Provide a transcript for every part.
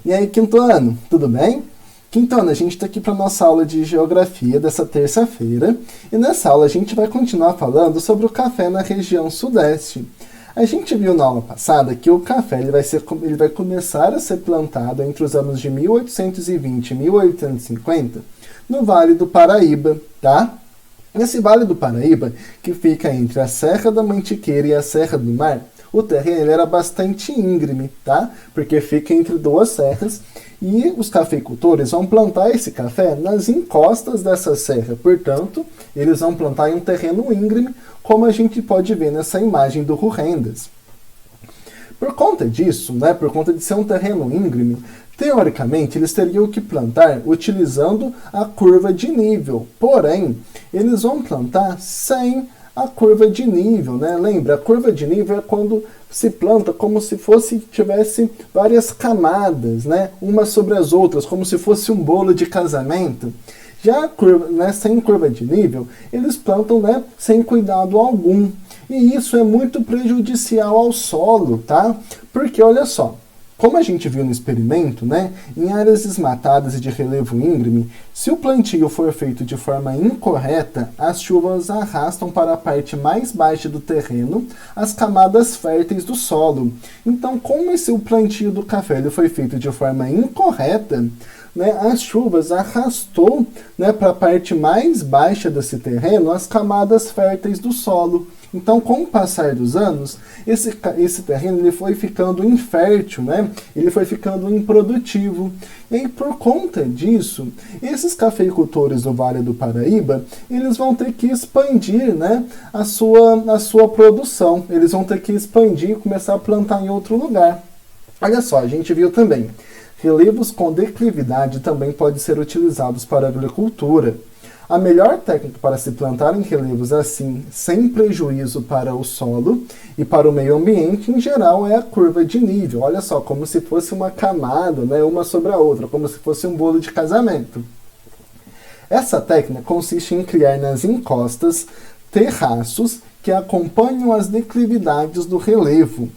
E aí, quinto ano, tudo bem? Quinto ano, a gente está aqui para a nossa aula de geografia dessa terça-feira. E nessa aula a gente vai continuar falando sobre o café na região sudeste. A gente viu na aula passada que o café ele vai começar a ser plantado entre os anos de 1820 e 1850 no Vale do Paraíba, tá? Nesse Vale do Paraíba, que fica entre a Serra da Mantiqueira e a Serra do Mar, o terreno ele era bastante íngreme, tá? Porque fica entre duas serras e os cafeicultores vão plantar esse café nas encostas dessa serra. Portanto, eles vão plantar em um terreno íngreme, como a gente pode ver nessa imagem do Ru-Rendas. Por conta disso, né, por conta de ser um terreno íngreme, teoricamente eles teriam que plantar utilizando a curva de nível. Porém, eles vão plantar sem a curva de nível, né? Lembra, a curva de nível é quando se planta como se tivesse várias camadas, né? Umas sobre as outras, como se fosse um bolo de casamento. Já a curva, né, sem curva de nível, eles plantam, né, sem cuidado algum. E isso é muito prejudicial ao solo, tá? Porque olha só, como a gente viu no experimento, né, em áreas desmatadas e de relevo íngreme, se o plantio for feito de forma incorreta, as chuvas arrastam para a parte mais baixa do terreno as camadas férteis do solo. Então, como o plantio do café ele foi feito de forma incorreta, né, as chuvas arrastou, né, para a parte mais baixa desse terreno as camadas férteis do solo. Então, com o passar dos anos, esse terreno ele foi ficando infértil, né? Ele foi ficando improdutivo. E aí, por conta disso, esses cafeicultores do Vale do Paraíba, eles vão ter que expandir, né, a sua produção. Eles vão ter que expandir e começar a plantar em outro lugar. Olha só, a gente viu também. Relevos com declividade também podem ser utilizados para a agricultura. A melhor técnica para se plantar em relevos assim, sem prejuízo para o solo e para o meio ambiente, em geral, é a curva de nível. Olha só, como se fosse uma camada, né, uma sobre a outra, como se fosse um bolo de casamento. Essa técnica consiste em criar nas encostas terraços que acompanham as declividades do relevo.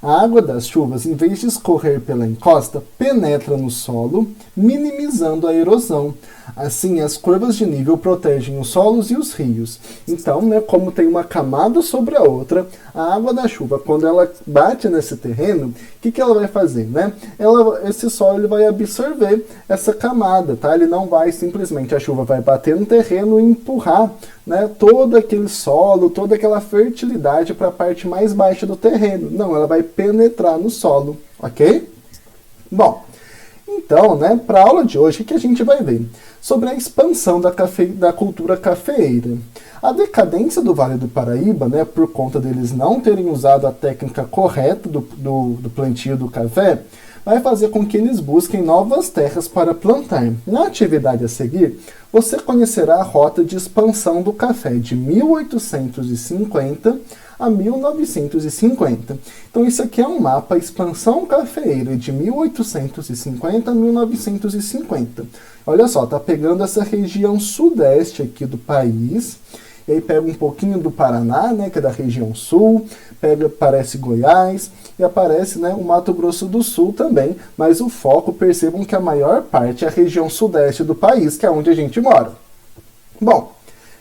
A água das chuvas, em vez de escorrer pela encosta, penetra no solo, minimizando a erosão. Assim, as curvas de nível protegem os solos e os rios. Então, né, como tem uma camada sobre a outra, a água da chuva, quando ela bate nesse terreno, o que ela vai fazer? Né? Esse solo ele vai absorver essa camada, tá? Ele não vai simplesmente, a chuva vai bater no terreno e empurrar, né, todo aquele solo, toda aquela fertilidade para a parte mais baixa do terreno. Não, ela vai penetrar no solo, ok? Bom, então, né, para a aula de hoje, o que a gente vai ver? Sobre a expansão da cultura cafeeira. A decadência do Vale do Paraíba, né, por conta deles não terem usado a técnica correta do plantio do café, vai fazer com que eles busquem novas terras para plantar. Na atividade a seguir, você conhecerá a rota de expansão do café de 1850 a 1950. Então isso aqui é um mapa expansão cafeeira de 1850 a 1950. Olha só, tá pegando essa região sudeste aqui do país, e aí pega um pouquinho do Paraná, né, que é da região sul, aparece Goiás e aparece, né, o Mato Grosso do Sul também, mas o foco, percebam que a maior parte é a região sudeste do país, que é onde a gente mora. Bom,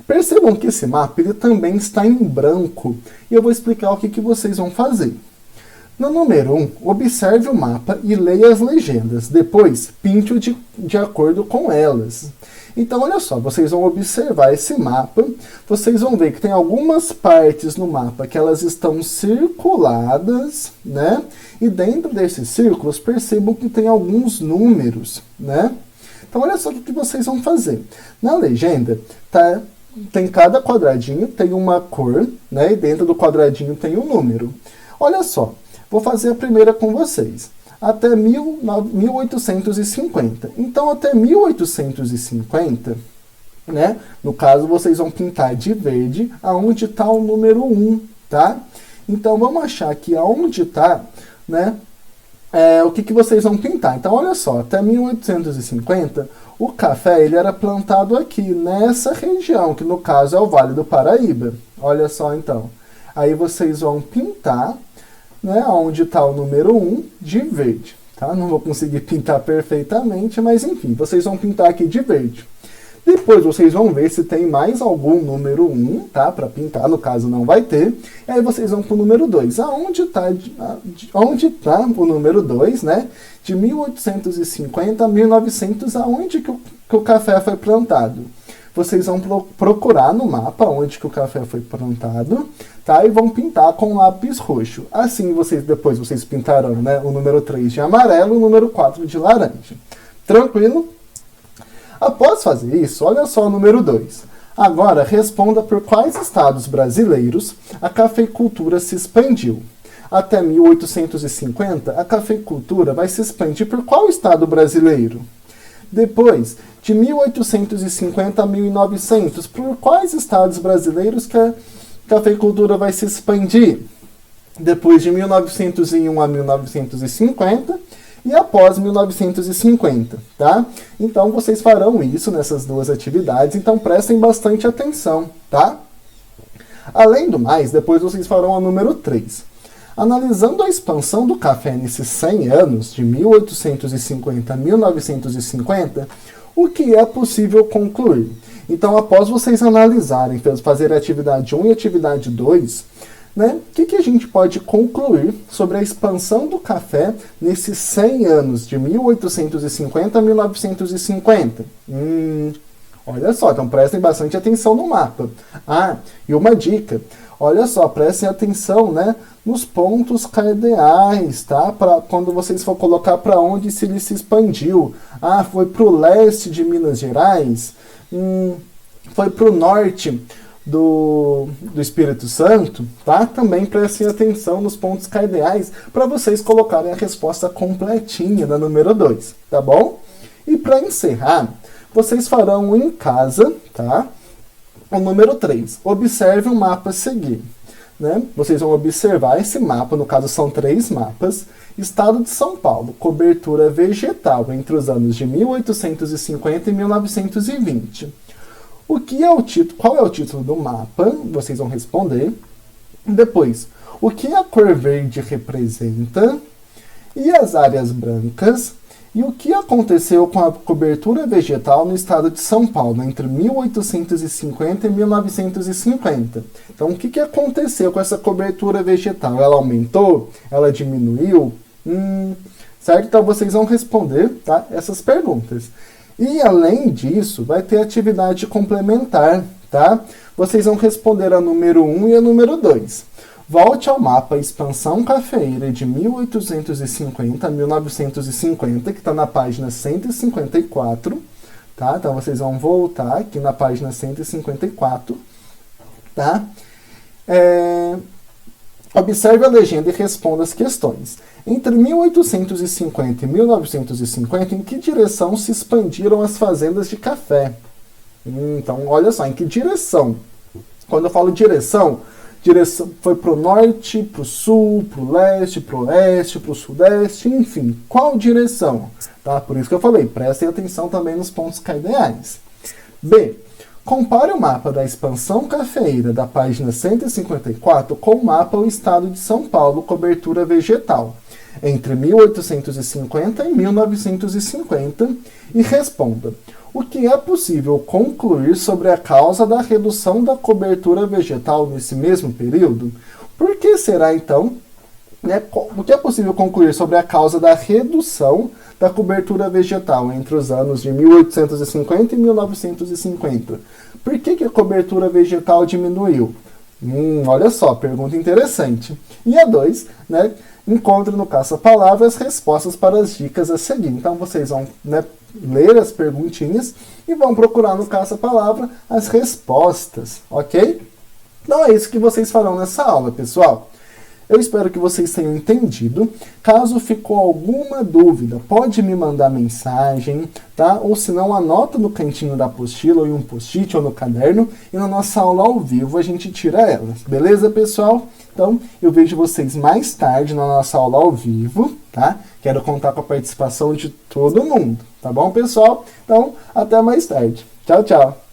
percebam que esse mapa ele também está em branco, e eu vou explicar o que vocês vão fazer. No número 1, observe o mapa e leia as legendas, depois pinte-o de acordo com elas. Então, olha só, vocês vão observar esse mapa, vocês vão ver que tem algumas partes no mapa que elas estão circuladas, né? E dentro desses círculos, percebam que tem alguns números, né? Então, olha só o que vocês vão fazer. Na legenda, tem cada quadradinho, tem uma cor, né? E dentro do quadradinho tem um número. Olha só, vou fazer a primeira com vocês. Até 1850. Então, até 1850, né? No caso, vocês vão pintar de verde aonde está o número 1, tá? Então, vamos achar que aonde está, né? O que vocês vão pintar. Então, olha só, até 1850, o café ele era plantado aqui, nessa região, que no caso é o Vale do Paraíba. Olha só, então. Aí vocês vão pintar, né, onde está o número 1 de verde. tá? Não vou conseguir pintar perfeitamente, mas enfim, vocês vão pintar aqui de verde. Depois vocês vão ver se tem mais algum número 1, tá? Para pintar, no caso não vai ter. E aí vocês vão para o número 2. Onde tá o número 2, né? De 1850 a 1900, aonde que o café foi plantado? Vocês vão procurar no mapa onde que o café foi plantado, tá? E vão pintar com lápis roxo. Assim, depois vocês pintarão, né, o número 3 de amarelo e o número 4 de laranja. Tranquilo? Após fazer isso, olha só o número 2. Agora, responda por quais estados brasileiros a cafeicultura se expandiu. Até 1850, a cafeicultura vai se expandir por qual estado brasileiro? Depois, de 1850 a 1900, por quais estados brasileiros que a cafeicultura vai se expandir? Depois de 1901 a 1950 e após 1950, tá? Então, vocês farão isso nessas duas atividades, então prestem bastante atenção, tá? Além do mais, depois vocês farão a número 3. Analisando a expansão do café nesses 100 anos, de 1850 a 1950, o que é possível concluir? Então, após vocês analisarem, fazer a atividade 1 e a atividade 2, né, o que a gente pode concluir sobre a expansão do café nesses 100 anos, de 1850 a 1950? Olha só, então prestem bastante atenção no mapa. E uma dica, olha só, prestem atenção, né, nos pontos cardeais, tá? Para quando vocês for colocar para onde ele se expandiu. Foi para o leste de Minas Gerais? Foi para o norte do Espírito Santo, tá? Também prestem atenção nos pontos cardeais para vocês colocarem a resposta completinha da número 2, tá bom? E para encerrar, vocês farão em casa, tá? O número 3. Observe o mapa a seguir, né? Vocês vão observar esse mapa, no caso são 3 mapas. Estado de São Paulo, cobertura vegetal entre os anos de 1850 e 1920. Qual é o título do mapa? Vocês vão responder. Depois, o que a cor verde representa? E as áreas brancas? E o que aconteceu com a cobertura vegetal no estado de São Paulo entre 1850 e 1950? Então, o que aconteceu com essa cobertura vegetal? Ela aumentou? Ela diminuiu? Certo? Então, vocês vão responder, tá, essas perguntas. E, além disso, vai ter atividade complementar, tá? Vocês vão responder a número 1 e a número 2. Volte ao mapa Expansão Cafeeira de 1850 a 1950, que está na página 154, tá? Então, vocês vão voltar aqui na página 154, tá? Observe a legenda e responda as questões. Entre 1850 e 1950, em que direção se expandiram as fazendas de café? Então, olha só, em que direção? Quando eu falo direção foi para o norte, para o sul, para o leste, para o oeste, para o sudeste, enfim, qual direção? Tá? Por isso que eu falei, prestem atenção também nos pontos cardeais. B. Compare o mapa da expansão cafeeira da página 154 com o mapa do estado de São Paulo, cobertura vegetal, entre 1850 e 1950, e responda: o que é possível concluir sobre a causa da redução da cobertura vegetal nesse mesmo período? Por que será, então, o que é possível concluir sobre a causa da redução da cobertura vegetal entre os anos de 1850 e 1950? Por que a cobertura vegetal diminuiu? Olha só, pergunta interessante. E a 2, né? Encontre no caça-palavras respostas para as dicas a seguir. Então, vocês vão, ler as perguntinhas e vão procurar no caça-palavra as respostas, ok? Então, é isso que vocês farão nessa aula, pessoal. Eu espero que vocês tenham entendido. Caso ficou alguma dúvida, pode me mandar mensagem, tá? Ou se não, anota no cantinho da apostila, ou em um post-it, ou no caderno, e na nossa aula ao vivo a gente tira elas. Beleza, pessoal? Então, eu vejo vocês mais tarde na nossa aula ao vivo, tá? Quero contar com a participação de todo mundo, tá bom, pessoal? Então, até mais tarde. Tchau, tchau!